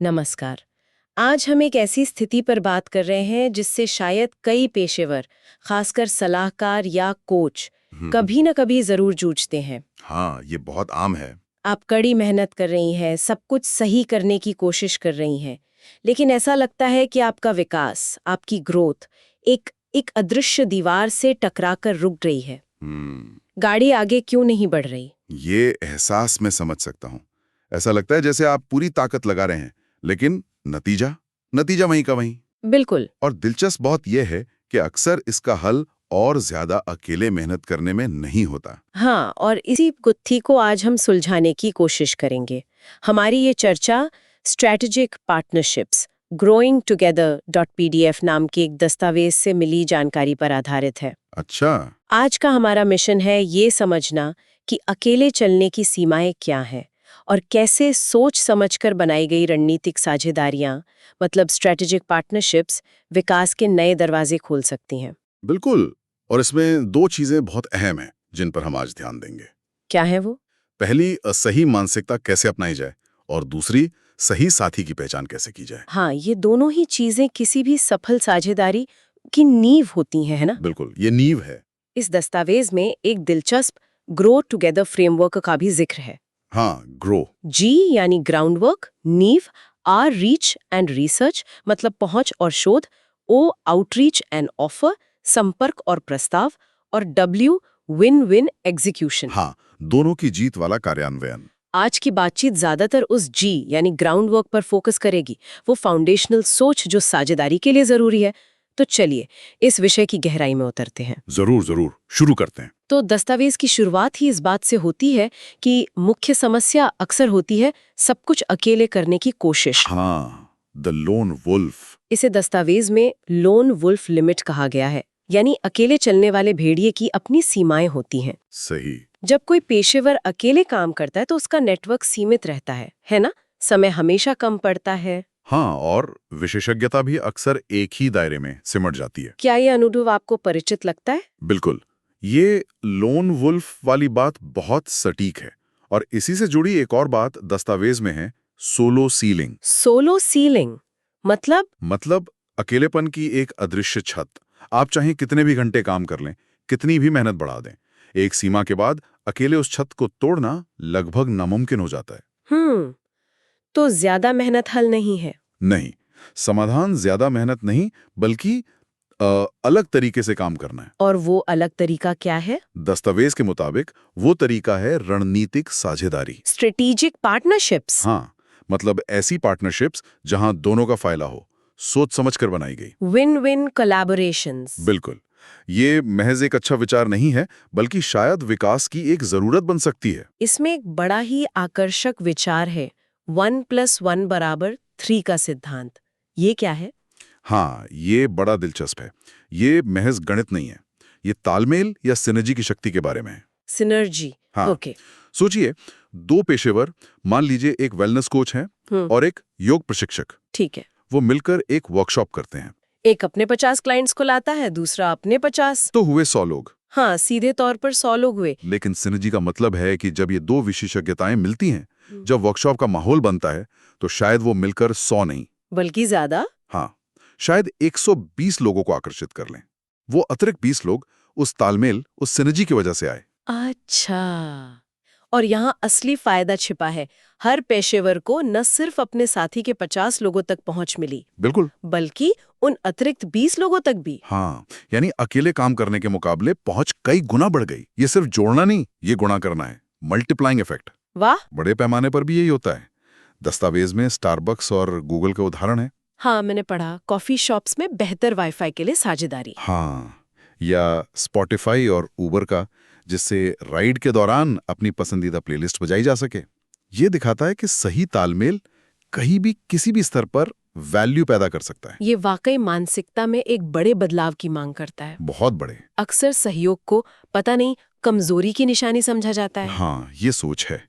नमस्कार। आज हम एक ऐसी स्थिति पर बात कर रहे हैं जिससे शायद कई पेशेवर, खासकर सलाहकार या कोच, कभी न कभी जरूर जूझते हैं। हाँ, ये बहुत आम है। आप कड़ी मेहनत कर रही हैं, सब कुछ सही करने की कोशिश कर रही हैं, लेकिन ऐसा लगता है कि आपका विकास, आपकी ग्रोथ, एक एक अदृश्य दीवार से टकराकर रुक रही है। हम्म, गाड़ी आगे क्यों नहीं बढ़ रही? ये एहसास मैं समझ सकता हूँ। ऐसा लगता है जैसे आप पूरी ताकत लगा रहे हैं, लेकिन नतीजा नतीजा वहीं का वहीं। बिल्कुल। और दिलचस्प बात यह है कि अक्सर इसका हल और ज्यादा अकेले मेहनत करने में नहीं होता। हाँ, और इसी गुत्थी को आज हम सुलझाने की कोशिश करेंगे। हमारी ये चर्चा strategic partnerships growing together .pdf नाम के एक दस्तावेज से मिली जानकारी पर आधारित है। अच्छा। आज का हमारा मिशन है ये समझना कि अकेले चलने की सीमाएं क्या हैं और कैसे सोच समझकर बनाई गई रणनीतिक साझेदारियां, मतलब स्ट्रैटेजिक पार्टनरशिप्स, विकास के नए दरवाजे खोल सकती हैं। बिल्कुल। और इसमें दो चीजें बहुत अहम हैं जिन पर हम आज ध्यान देंगे। क्या है वो? पहली, सही मानसिकता कैसे अपनाई जाए, और दूसरी, सही साथी की पहचान कैसे की जाए। हाँ, ये दोनों ही चीजें किसी भी सफल साझेदारी की नींव होती हैं, है ना? बिल्कुल, ये नींव है। इस दस्तावेज में एक दिलचस्प ग्रो टुगेदर फ्रेमवर्क का भी जिक्र है। हाँ, ग्रो। जी यानी ग्राउंड वर्क, नींव, आर रीच एंड रिसर्च मतलब पहुंच और शोध, ओ आउटरीच एंड ऑफर संपर्क और प्रस्ताव, और डब्ल्यू विन विन एग्जीक्यूशन। हाँ, दोनों की जीत वाला कार्यान्वयन। आज की बातचीत ज्यादातर उस जी यानी ग्राउंड वर्क पर फोकस करेगी, वो फाउंडेशनल सोच जो साझेदारी के लिए जरूरी है। तो चलिए इस विषय की गहराई में उतरते हैं। जरूर जरूर, शुरू करते हैं। तो दस्तावेज की शुरुआत ही इस बात से होती है कि मुख्य समस्या अक्सर होती है सब कुछ अकेले करने की कोशिश। हाँ, द लोन वुल्फ। इसे दस्तावेज में लोन वुल्फ लिमिट कहा गया है, यानी अकेले चलने वाले भेड़िए की अपनी सीमाएं होती हैं। सही। जब कोई पेशेवर अकेले काम करता है तो उसका नेटवर्क सीमित रहता है ना? समय हमेशा कम पड़ता है। हाँ, और विशेषज्ञता भी अक्सर एक ही दायरे में सिमट जाती है। क्या ये अनुभव आपको परिचित लगता है? बिल्कुल। ये लोन वुल्फ वाली बात बहुत सटीक है। और इसी से जुड़ी एक और बात दस्तावेज में है, सोलो सीलिंग। सोलो सीलिंग मतलब अकेलेपन की एक अदृश्य छत। आप चाहे कितने भी घंटे काम कर लें, कितनी भी मेहनत बढ़ा दें, एक सीमा के बाद अकेले उस छत को तोड़ना लगभग नामुमकिन हो जाता है। तो ज्यादा मेहनत हल नहीं है। नहीं, समाधान ज्यादा मेहनत नहीं, बल्कि अलग तरीके से काम करना है। और वो अलग तरीका क्या है? दस्तावेज के मुताबिक वो तरीका है रणनीतिक साझेदारी। Strategic partnerships. हाँ, मतलब ऐसी पार्टनरशिप्स जहां दोनों का फायदा हो, सोच समझकर बनाई गई। Win win collaborations. बिल्कुल। ये महज एक अच्छा विचार नहीं है, बल्कि शायद विकास की एक जरूरत बन सकती है। इसमें एक बड़ा ही आकर्षक विचार है, 1+1=3 का सिद्धांत। ये क्या है? हाँ, ये बड़ा दिलचस्प है। ये महज गणित नहीं है, ये तालमेल या सिनर्जी की शक्ति के बारे में है। सिनर्जी। हाँ, ओके। सोचिए, दो पेशेवर, मान लीजिए एक वेलनेस कोच है और एक योग प्रशिक्षक, ठीक है। वो मिलकर एक वर्कशॉप करते हैं। एक अपने 50 क्लाइंट्स को लाता है, दूसरा अपने 50। तो हुए 100 लोग। हाँ, सीधे तौर पर 100 लोग हुए। लेकिन सिनर्जी का मतलब है कि जब ये दो विशेषज्ञताएं मिलती हैं, जब वर्कशॉप का माहौल बनता है, तो शायद वो मिलकर 100 नहीं, बल्कि ज्यादा। हाँ, शायद 120 लोगों को आकर्षित कर लें। वो अतिरिक्त 20 लोग उस तालमेल, उस सिनर्जी की वजह से आए। अच्छा। और यहाँ असली फायदा छिपा है। हर पेशेवर को न सिर्फ अपने साथी के 50 लोगों तक पहुंच मिली, बिल्कुल। बल्कि उन अतिरिक्त 20 लोगों तक भी। हाँ, यानी अकेले काम करने के मुकाबले पहुंच कई गुना बढ़ गई। ये सिर्फ जोड़ना नहीं, ये गुणा करना है, मल्टीप्लाइंग इफेक्ट। वाह। बड़े पैमाने पर भी यही होता है। दस्तावेज में स्टारबक्स और गूगल के उदाहरण है। हाँ, मैंने पढ़ा, कॉफी शॉप्स में बेहतर वाईफाई के लिए साझेदारी। हाँ, या स्पॉटिफाई और उबर का, जिससे राइड के दौरान अपनी पसंदीदा प्लेलिस्ट बजाई जा सके। ये दिखाता है कि सही तालमेल कहीं भी किसी भी स्तर पर वैल्यू पैदा कर सकता है। ये वाकई मानसिकता में एक बड़े बदलाव की मांग करता है। बहुत बड़े। अक्सर सहयोग को पता नहीं कमजोरी की निशानी समझा जाता है। हाँ, ये सोच है।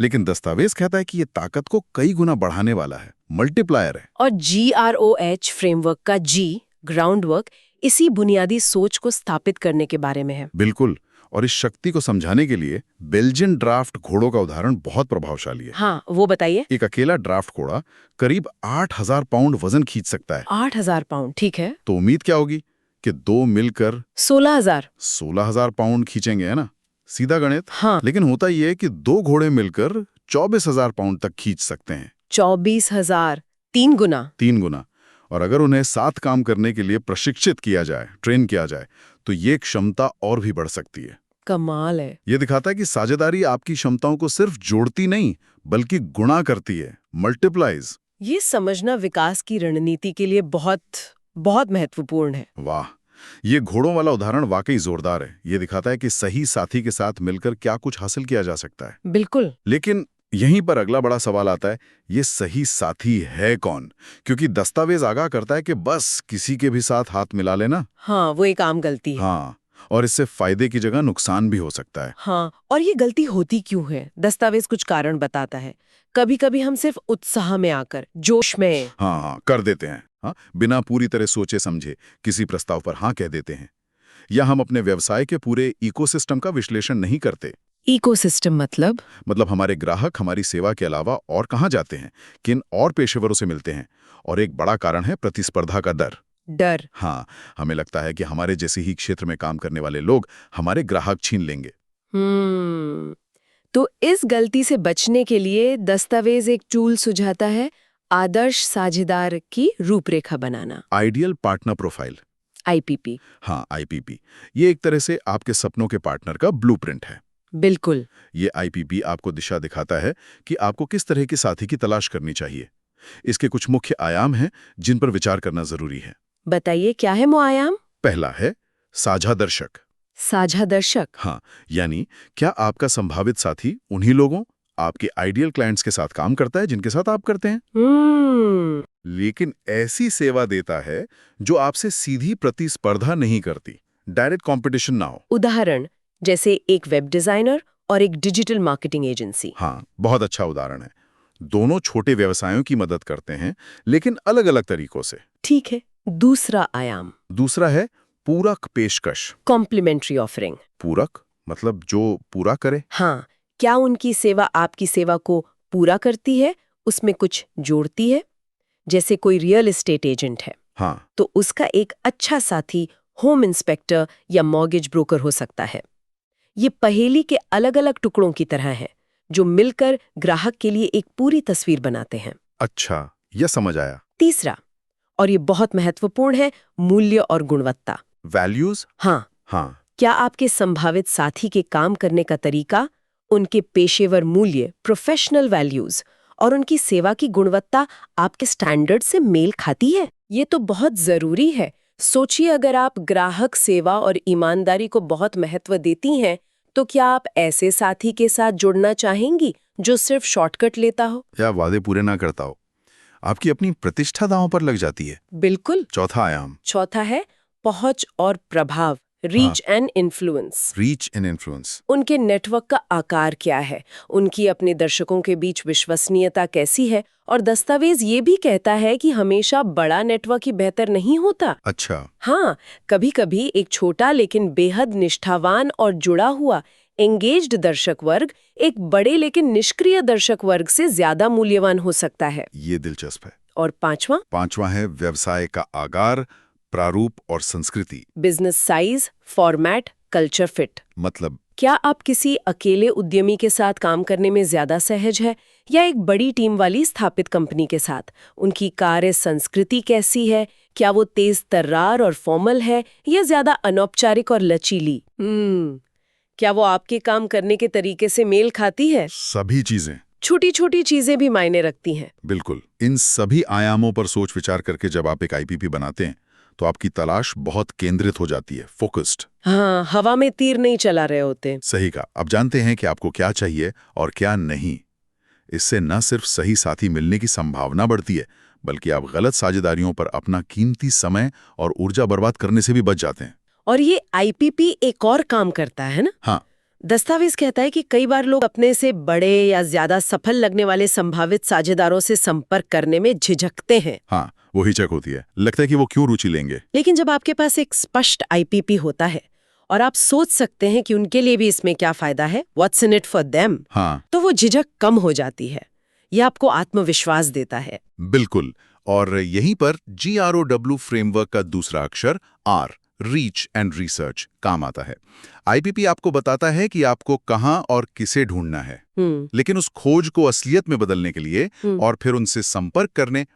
लेकिन दस्तावेज कहता है कि ये ताकत को कई गुना बढ़ाने वाला है, मल्टीप्लायर है। और GROH फ्रेमवर्क का जी, ग्राउंड वर्क, इसी बुनियादी सोच को स्थापित करने के बारे में है। बिल्कुल। और इस शक्ति को समझाने के लिए बेल्जियन ड्राफ्ट घोड़ों का उदाहरण बहुत प्रभावशाली है। हाँ, वो बताइए। एक अकेला ड्राफ्ट घोड़ा करीब 8,000 पाउंड वजन खींच सकता है। 8,000 पाउंड, ठीक है। तो उम्मीद क्या होगी कि दो मिलकर 16,000। 16,000 पाउंड खींचेंगे, है ना? सीधा गणित। हाँ। लेकिन होता यह है कि दो घोड़े मिलकर 24,000 पाउंड तक खींच सकते हैं। 24,000, 3 गुना। 3 गुना। और अगर उन्हें साथ काम करने के लिए प्रशिक्षित किया जाए, ट्रेन किया जाए, तो ये क्षमता और भी बढ़ सकती है। कमाल है। ये दिखाता है कि साझेदारी आपकी क्षमताओं को सिर्फ जोड़ती नहीं, बल्कि गुणा करती है, मल्टीप्लाइज। ये समझना विकास की रणनीति के लिए बहुत बहुत महत्वपूर्ण है। वाह, ये घोड़ों वाला उदाहरण वाकई जोरदार है। ये दिखाता है कि सही साथी के साथ मिलकर क्या कुछ हासिल किया जा सकता है। बिल्कुल। लेकिन यहीं पर अगला बड़ा सवाल आता है, ये सही साथी है कौन? क्योंकि दस्तावेज आगाह करता है कि बस किसी के भी साथ हाथ मिला लेना। हाँ, वो एक आम गलती है। हाँ, और इससे फायदे की जगह नुकसान भी हो सकता है। हाँ, और ये गलती होती क्यों है? दस्तावेज कुछ कारण बताता है। कभी-कभी हम सिर्फ उत्साह में आकर, जोश में। हाँ, कर देते हैं। हाँ, बिना पूरी तरह सोचे समझे किसी प्रस्ताव पर हाँ कह देते हैं। या हम अपने व्यवसाय के पूरे इकोसिस्टम का विश्लेषण नहीं करते। इकोसिस्टम मतलब हमारे ग्राहक हमारी सेवा के अलावा और कहाँ जाते हैं, किन और पेशेवरों से मिलते हैं। और एक बड़ा कारण है प्रतिस्पर्धा का डर। डर। हाँ, हमें लगता है कि हमारे जैसे ही क्षेत्र में काम करने वाले लोग हमारे ग्राहक छीन लेंगे। तो इस गलती से बचने के लिए दस्तावेज एक टूल सुझाता है, आदर्श साझेदार की रूपरेखा बनाना। Ideal partner profile, IPP. हाँ आईपीपी, ये एक तरह से आपके सपनों के पार्टनर का ब्लूप्रिंट है। बिल्कुल। ये आईपीपी आपको दिशा दिखाता है कि आपको किस तरह के साथी की तलाश करनी चाहिए। इसके कुछ मुख्य आयाम हैं जिन पर विचार करना जरूरी है। बताइए, क्या है वो आयाम? पहला है साझा दर्शक। साझा दर्शक। हाँ, यानी क्या आपका संभावित साथी उन्हीं लोगों, आपके आइडियल क्लाइंट्स के साथ काम करता है जिनके साथ आप करते हैं, लेकिन ऐसी सेवा देता है जो आपसे सीधी प्रतिस्पर्धा नहीं करती, डायरेक्ट कंपटीशन ना हो। उदाहरण, जैसे एक वेब डिजाइनर और एक डिजिटल मार्केटिंग एजेंसी। हाँ, बहुत अच्छा उदाहरण है। दोनों छोटे व्यवसायों की मदद करते हैं, लेकिन अलग-अलग तरीकों से। ठीक है। दूसरा आयाम। दूसरा है पूरक पेशकश। Complementary offering. पूरक मतलब जो पूरा करे। हाँ, क्या उनकी सेवा आपकी सेवा को पूरा करती है, उसमें कुछ जोड़ती है? जैसे कोई रियल एस्टेट एजेंट है, हाँ, तो उसका एक अच्छा साथी होम इंस्पेक्टर या मॉर्गेज ब्रोकर हो सकता है। ये पहेली के अलग-अलग टुकड़ों की तरह है, जो मिलकर ग्राहक के लिए एक पूरी तस्वीर बनाते हैं। अच्छा, यह समझ आया। तीसरा, और ये बहुत महत्वपूर्ण है, मूल्य और गुणवत्ता। वैल्यूज। हाँ, क्या आपके संभावित साथी के काम करने का तरीका, उनके पेशेवर मूल्य, प्रोफेशनल वैल्यूज और उनकी सेवा की गुणवत्ता आपके स्टैंडर्ड से मेल खाती है? ये तो बहुत जरूरी है। सोचिए, अगर आप ग्राहक सेवा और ईमानदारी को बहुत महत्व देती हैं, तो क्या आप ऐसे साथी के साथ जुड़ना चाहेंगी जो सिर्फ शॉर्टकट लेता हो या वादे पूरे ना करता हो? आपकी अपनी प्रतिष्ठा दांव पर लग जाती है। बिल्कुल। चौथा आयाम। चौथा है पहुंच और प्रभाव, reach and influence. Reach and influence. उनके नेटवर्क का आकार क्या है, उनकी अपने दर्शकों के बीच विश्वसनीयता कैसी है, और दस्तावेज ये भी कहता है कि हमेशा बड़ा नेटवर्क ही बेहतर नहीं होता। अच्छा। हाँ, कभी-कभी एक छोटा लेकिन बेहद निष्ठावान और जुड़ा हुआ एंगेज्ड दर्शक वर्ग एक बड़े लेकिन निष्क्रिय दर्शक वर्ग से ज्यादा मूल्यवान हो सकता है। ये दिलचस्प है। और पांचवा है व्यवसाय का आकार, प्रारूप और संस्कृति। Business size, format, culture fit. मतलब क्या आप किसी अकेले उद्यमी के साथ काम करने में ज्यादा सहज है या एक बड़ी टीम वाली स्थापित कंपनी के साथ? उनकी कार्य संस्कृति कैसी है? क्या वो तेज तर्रार और फॉर्मल है या ज्यादा अनौपचारिक और लचीली? क्या वो आपके काम करने के तरीके से मेल खाती है? सभी चीजें। छोटी छोटी चीजें भी मायने रखती हैं। बिल्कुल। इन सभी आयामों पर सोच विचार करके जब आप एक आईपीपी बनाते हैं, तो आपकी तलाश बहुत केंद्रित हो जाती है, फोकस्ड। हाँ, हवा में तीर नहीं चला रहे होते। सही कहा। अब जानते हैं कि आपको क्या चाहिए और क्या नहीं। इससे न सिर्फ सही साथी मिलने की संभावना बढ़ती है, बल्कि आप गलत साझेदारियों पर अपना कीमती समय और ऊर्जा बर्बाद करने से भी बच जाते हैं। और ये आईपीपी एक और काम करता है ना? हाँ। दस्तावेज कहता है कि कई बार लोग अपने से बड़े या ज्यादा सफल लगने वाले संभावित साझेदारों से संपर्क करने में झिझकते हैं। हाँ, वो हिचक होती है। लगता है कि वो क्यों रुचि लेंगे। लेकिन जब आपके पास एक स्पष्ट आईपीपी होता है और आप सोच सकते हैं कि उनके लिए भी इसमें क्या फायदा है, what's in it for them, हाँ, तो वो झिझक कम हो जाती है। ये आपको आत्मविश्वास देता है। बिल्कुल। और यहीं पर GROW फ्रेमवर्क का दूसरा अक्षर R, रीच एंड रिसर्च, काम आता है। IPP आपको बताता है कि आपको कहाँ और किसे ढूंढना है, लेकिन उस खोज को असलियत में बदलने के लिए और फिर उनसे संपर्क करने,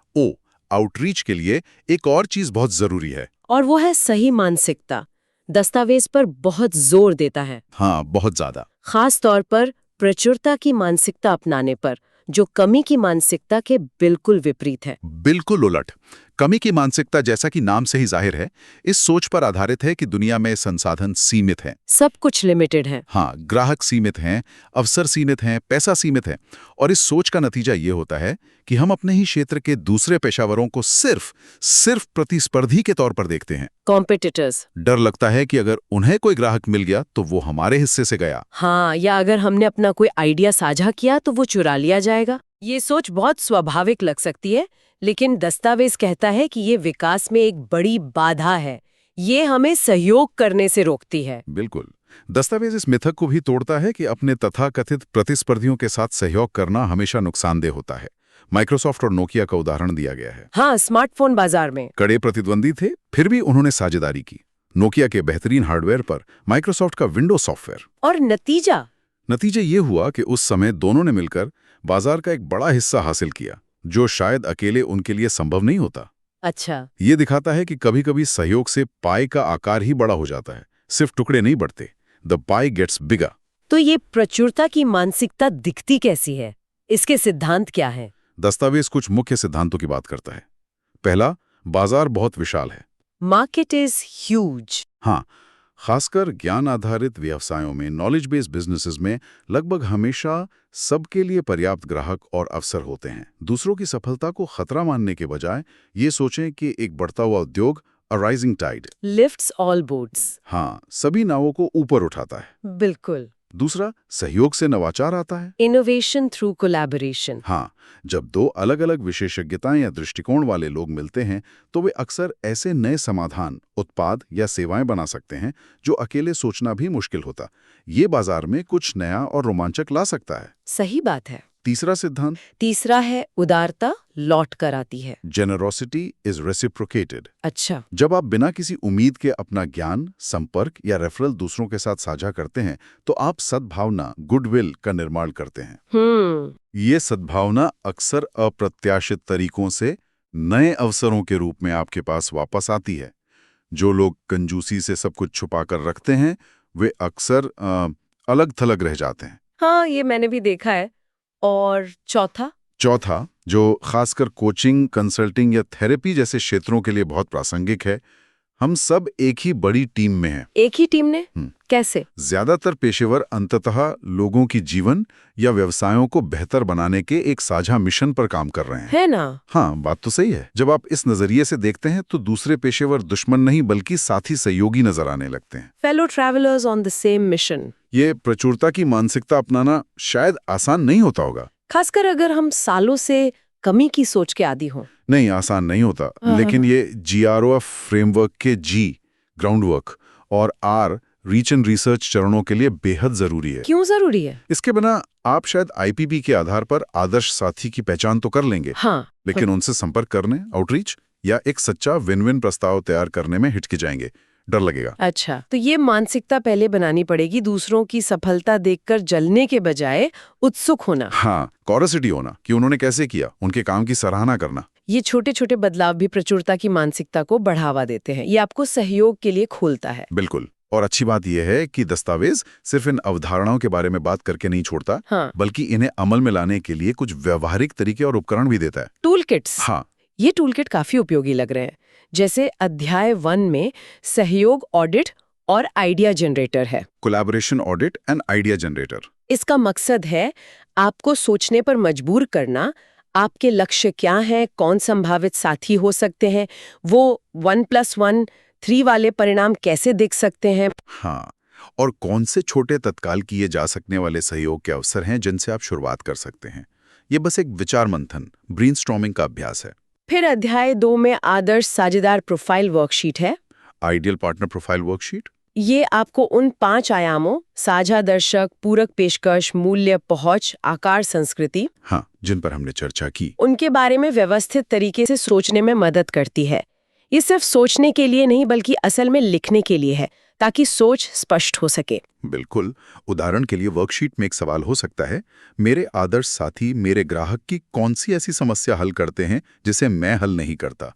आउटरीच के लिए एक और चीज बहुत जरूरी है। और वो है सही मानसिकता। दस्तावेज पर बहुत जोर देता है, हाँ, बहुत ज्यादा। खास तौर पर प्रचुरता की मानसिकता अपनाने पर, जो कमी की मानसिकता के बिल्कुल विपरीत है। बिल्कुल उलट। कमी की मानसिकता, जैसा कि नाम से ही जाहिर है, इस सोच पर आधारित है कि दुनिया में संसाधन सीमित हैं। सब कुछ लिमिटेड है। हाँ, ग्राहक सीमित हैं, अवसर सीमित हैं, पैसा सीमित है। और इस सोच का नतीजा ये होता है कि हम अपने ही क्षेत्र के दूसरे पेशावरों को सिर्फ प्रतिस्पर्धी के तौर पर देखते हैं। कॉम्पिटिटर्स। डर लगता है कि अगर उन्हें कोई ग्राहक मिल गया तो वो हमारे हिस्से से गया। हाँ, या अगर हमने अपना कोई आइडिया साझा किया तो वो चुरा लिया जाएगा। ये सोच बहुत स्वाभाविक लग सकती है, लेकिन दस्तावेज कहता है कि ये विकास में एक बड़ी बाधा है। ये हमें सहयोग करने से रोकती है। बिल्कुल। दस्तावेज इस मिथक को भी तोड़ता है कि अपने तथाकथित प्रतिस्पर्धियों के साथ सहयोग करना हमेशा नुकसानदेह होता है। माइक्रोसॉफ्ट और नोकिया का उदाहरण दिया गया है। हाँ, स्मार्टफोन बाजार में कड़े प्रतिद्वंदी थे, फिर भी उन्होंने साझेदारी की। नोकिया के बेहतरीन हार्डवेयर पर माइक्रोसॉफ्ट का विंडोज सॉफ्टवेयर। और नतीजा ये हुआ कि उस समय दोनों ने मिलकर बाजार का एक बड़ा हिस्सा हासिल किया, जो शायद अकेले उनके लिए संभव नहीं होता। अच्छा। ये दिखाता है कि कभी-कभी सहयोग से पाई का आकार ही बड़ा हो जाता है, सिर्फ टुकड़े नहीं बढ़ते। द पाई गेट्स बिगर। तो ये प्रचुरता की मानसिकता दिखती कैसी है? इसके सिद्धांत क्या है? दस्तावेज कुछ मुख्य सिद्धांतों की बात करता है। पहला, बाजार बहुत विशाल है। Market is huge. हाँ, खासकर ज्ञान आधारित व्यवसायों में, नॉलेज बेस्ड बिजनेसेस में लगभग हमेशा सबके लिए पर्याप्त ग्राहक और अवसर होते हैं। दूसरों की सफलता को खतरा मानने के बजाय ये सोचें कि एक बढ़ता हुआ उद्योग, a rising tide, lifts all boats. हाँ, सभी नावों को ऊपर उठाता है। बिल्कुल। दूसरा, सहयोग से नवाचार आता है। Innovation through collaboration. हाँ, जब दो अलग-अलग विशेषज्ञताएं या दृष्टिकोण वाले लोग मिलते हैं तो वे अक्सर ऐसे नए समाधान, उत्पाद या सेवाएं बना सकते हैं जो अकेले सोचना भी मुश्किल होता। ये बाजार में कुछ नया और रोमांचक ला सकता है। सही बात है। तीसरा सिद्धांत, तीसरा है उदारता लौट कर आती है। Generosity is reciprocated. अच्छा। जब आप बिना किसी उम्मीद के अपना ज्ञान, संपर्क या रेफरल दूसरों के साथ साझा करते हैं तो आप सद्भावना, गुडविल का निर्माण करते हैं। ये सद्भावना अक्सर अप्रत्याशित तरीकों से नए अवसरों के रूप में आपके पास वापस आती है। जो लोग कंजूसी से सब कुछ छुपा कर रखते हैं वे अक्सर अलग थलग रह जाते हैं। हाँ, ये मैंने भी देखा है। और चौथा, जो खासकर कोचिंग, कंसल्टिंग या थेरेपी जैसे क्षेत्रों के लिए बहुत प्रासंगिक है, हम सब एक ही बड़ी टीम में हैं। एक ही टीम ने? कैसे? ज्यादातर पेशेवर अंततः लोगों की जीवन या व्यवसायों को बेहतर बनाने के एक साझा मिशन पर काम कर रहे हैं। है ना? हाँ, बात तो सही है। जब आप इस नजरिए से देखते हैं तो दूसरे पेशेवर दुश्मन नहीं बल्कि साथी सहयोगी नजर आने लगते हैं। Fellow travellers on the same mission. ये प्रचुरता की मानसिकता अपनाना शायद आसान नहीं होता होगा। खासकर अगर हम सालों से कमी की सोच के आदी हों। नहीं, आसान नहीं होता, लेकिन ये GROW फ्रेमवर्क के G, ग्राउंडवर्क, और R, रीच एंड रिसर्च चरणों के लिए बेहद जरूरी है। क्यों जरूरी है? इसके बिना आप शायद IPP के आधार पर आदर्श साथी की पहचान तो कर लेंगे, हाँ, लेकिन उनसे संपर्क करने, आउटरीच या एक सच्चा विन विन प्रस्ताव तैयार करने में हिचकिचाएंगे, डर लगेगा। अच्छा, तो ये मानसिकता पहले बनानी पड़ेगी, दूसरों की सफलता देखकर जलने के बजाय उत्सुक होना। हाँ, कॉरियोसिटी होना कि उन्होंने कैसे किया, उनके काम की सराहना करना। ये छोटे छोटे बदलाव भी प्रचुरता की मानसिकता को बढ़ावा देते हैं। ये आपको सहयोग के लिए खोलता है। बिल्कुल। और अच्छी बात यह है कि दस्तावेज सिर्फ इन अवधारणाओं के बारे में बात करके नहीं छोड़ता, हाँ, बल्कि इन्हें अमल में लाने के लिए कुछ व्यवहारिक तरीके और उपकरण भी देता है। Tool kits. हाँ, ये टूल किट काफी उपयोगी लग रहे हैं। जैसे अध्याय 1 में सहयोग ऑडिट और आइडिया जनरेटर है। Collaboration audit and idea generator. इसका मकसद है आपको सोचने पर मजबूर करना, आपके लक्ष्य क्या हैं, कौन संभावित साथी हो सकते हैं, वो 1+1 3 वाले परिणाम कैसे दिख सकते हैं। हाँ, और कौन से छोटे तत्काल किए जा सकने वाले सहयोग के अवसर हैं जिनसे आप शुरुआत कर सकते हैं। ये बस एक विचार मंथन, ब्रेनस्टॉर्मिंग का अभ्यास है। फिर अध्याय 2 में आदर्श साझेदार प्रोफाइल वर्कशीट है। Ideal partner profile worksheet. ये आपको उन 5 आयामों साझा दर्शक, पूरक पेशकश, मूल्य, पहुंच, आकार, संस्कृति, हाँ, जिन पर हमने चर्चा की, उनके बारे में व्यवस्थित तरीके से सोचने में मदद करती है। ये सिर्फ सोचने के लिए नहीं बल्कि असल में लिखने के लिए है, ताकि सोच स्पष्ट हो सके। बिल्कुल। उदाहरण के लिए वर्कशीट में एक सवाल हो सकता है, मेरे आदर्श साथी मेरे ग्राहक की कौन सी ऐसी समस्या हल करते हैं जिसे मैं हल नहीं करता।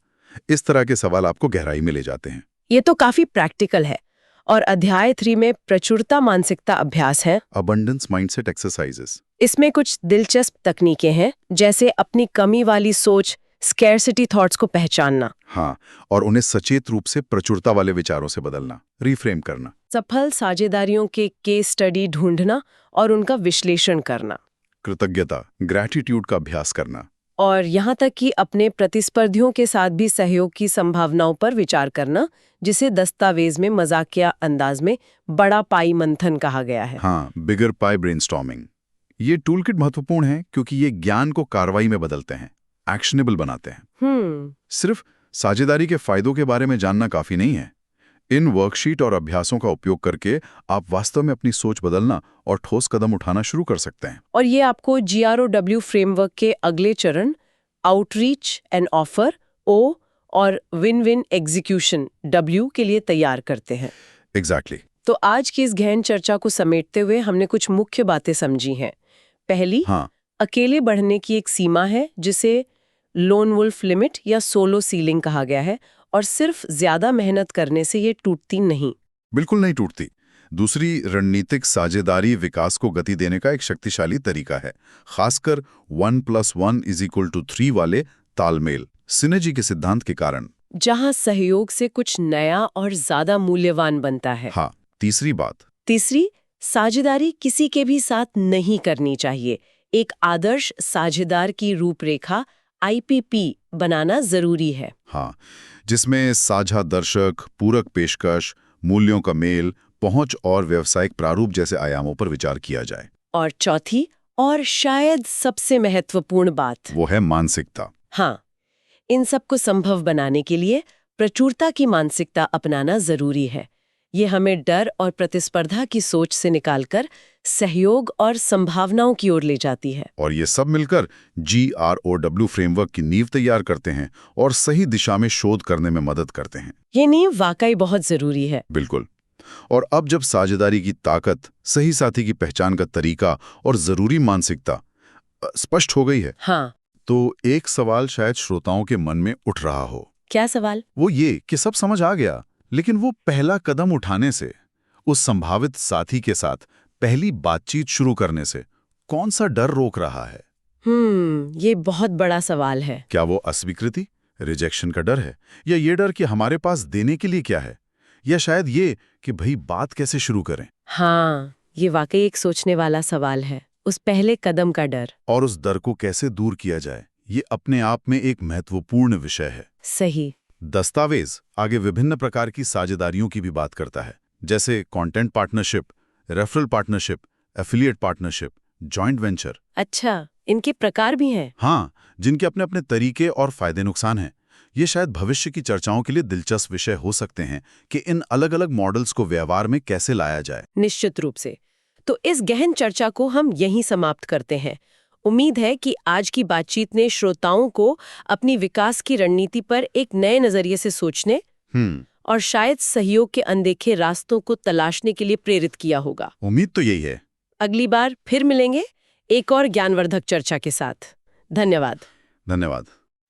इस तरह के सवाल आपको गहराई में ले जाते हैं। ये तो काफी प्रैक्टिकल है। और अध्याय 3 में प्रचुरता मानसिकता अभ्यास है। Abundance mindset exercises. इसमें कुछ दिलचस्प तकनीकें हैं, जैसे अपनी कमी वाली सोच, स्कैरसिटी थॉट्स को पहचानना। हाँ, और उन्हें सचेत रूप से प्रचुरता वाले विचारों से बदलना, रिफ्रेम करना। सफल साझेदारियों के केस स्टडी ढूंढना और उनका विश्लेषण करना। कृतज्ञता, ग्रैटिट्यूड का अभ्यास करना। और यहाँ तक कि अपने प्रतिस्पर्धियों के साथ भी सहयोग की संभावनाओं पर विचार करना, जिसे दस्तावेज में मजाकिया अंदाज में बड़ा पाई मंथन कहा गया है। हाँ, बिगर पाई ब्रेनस्टॉर्मिंग। ये टूलकिट महत्वपूर्ण है क्योंकि ये ज्ञान को कार्रवाई में बदलते हैं, एक्शनेबल बनाते हैं। सिर्फ साझेदारी के फायदों के बारे में जानना काफी नहीं है। इन वर्कशीट और अभ्यासों का उपयोग करके आप वास्तव में अपनी सोच बदलना और ठोस कदम उठाना शुरू कर सकते हैं। और ये आपको GROW फ्रेमवर्क के अगले चरण आउटरीच एंड ऑफर O और विन विन एग्जीक्यूशन W के लिए तैयार करते हैं। एग्जैक्टली। तो आज की इस गहन चर्चा को समेटते हुए हमने कुछ मुख्य बातें समझी हैं। पहली, हाँ, अकेले बढ़ने की एक सीमा है जिसे लोन वुल्फ लिमिट या सोलो सीलिंग कहा गया है, और सिर्फ ज्यादा मेहनत करने से ये टूटती नहीं। बिल्कुल नहीं टूटती। दूसरी, रणनीतिक साझेदारी विकास को गति देने का एक शक्तिशाली तरीका है, खासकर 1+1=3 वाले तालमेल, सिनर्जी के सिद्धांत के कारण, जहां सहयोग से कुछ नया और ज्यादा मूल्यवान बनता है। हाँ। तीसरी, साझेदारी किसी के भी साथ नहीं करनी चाहिए। एक आदर्श साझेदार की रूपरेखा IPP बनाना जरूरी है। हाँ, जिसमें साझा दर्शक, पूरक पेशकश, मूल्यों का मेल, पहुंच और व्यावसायिक प्रारूप जैसे आयामों पर विचार किया जाए। और चौथी और शायद सबसे महत्वपूर्ण बात, वो है मानसिकता। हाँ, इन सब को संभव बनाने के लिए प्रचुरता की मानसिकता अपनाना जरूरी है। ये हमें डर और प्रतिस्पर्धा की सोच से निकालकर सहयोग और संभावनाओं की ओर ले जाती है। और ये सब मिलकर GROW फ्रेमवर्क की नींव तैयार करते हैं और सही दिशा में शोध करने में मदद करते हैं। ये नींव वाकई बहुत जरूरी है। बिल्कुल। और अब जब साझेदारी की ताकत, सही साथी की पहचान का तरीका और जरूरी मानसिकता स्पष्ट हो गई है, हाँ, तो एक सवाल शायद श्रोताओं के मन में उठ रहा हो। क्या सवाल? वो ये कि सब समझ आ गया, लेकिन वो पहला कदम उठाने से, उस संभावित साथी के साथ पहली बातचीत शुरू करने से कौन सा डर रोक रहा है? ये बहुत बड़ा सवाल है। क्या वो अस्वीकृति, रिजेक्शन का डर है, या ये डर कि हमारे पास देने के लिए क्या है, या शायद ये कि भाई बात कैसे शुरू करें? हाँ, ये वाकई एक सोचने वाला सवाल है। उस पहले कदम का डर। और उस डर को कैसे दूर किया जाए, ये अपने आप में एक महत्वपूर्ण विषय है। सही। दस्तावेज आगे विभिन्न प्रकार की साझेदारियों की भी बात करता है, जैसे content partnership, referral partnership, affiliate partnership, joint venture. अच्छा, इनके प्रकार भी हैं? हाँ, जिनके अपने अपने तरीके और फायदे नुकसान हैं। ये शायद भविष्य की चर्चाओं के लिए दिलचस्प विषय हो सकते हैं कि इन अलग अलग मॉडल्स को व्यवहार में कैसे लाया जाए। निश्चित रूप से। तो इस गहन चर्चा को हम यहीं समाप्त करते हैं। उम्मीद है कि आज की बातचीत ने श्रोताओं को अपनी विकास की रणनीति पर एक नए नजरिए से सोचने और शायद सहयोग के अनदेखे रास्तों को तलाशने के लिए प्रेरित किया होगा। उम्मीद तो यही है। अगली बार फिर मिलेंगे एक और ज्ञानवर्धक चर्चा के साथ। धन्यवाद। धन्यवाद।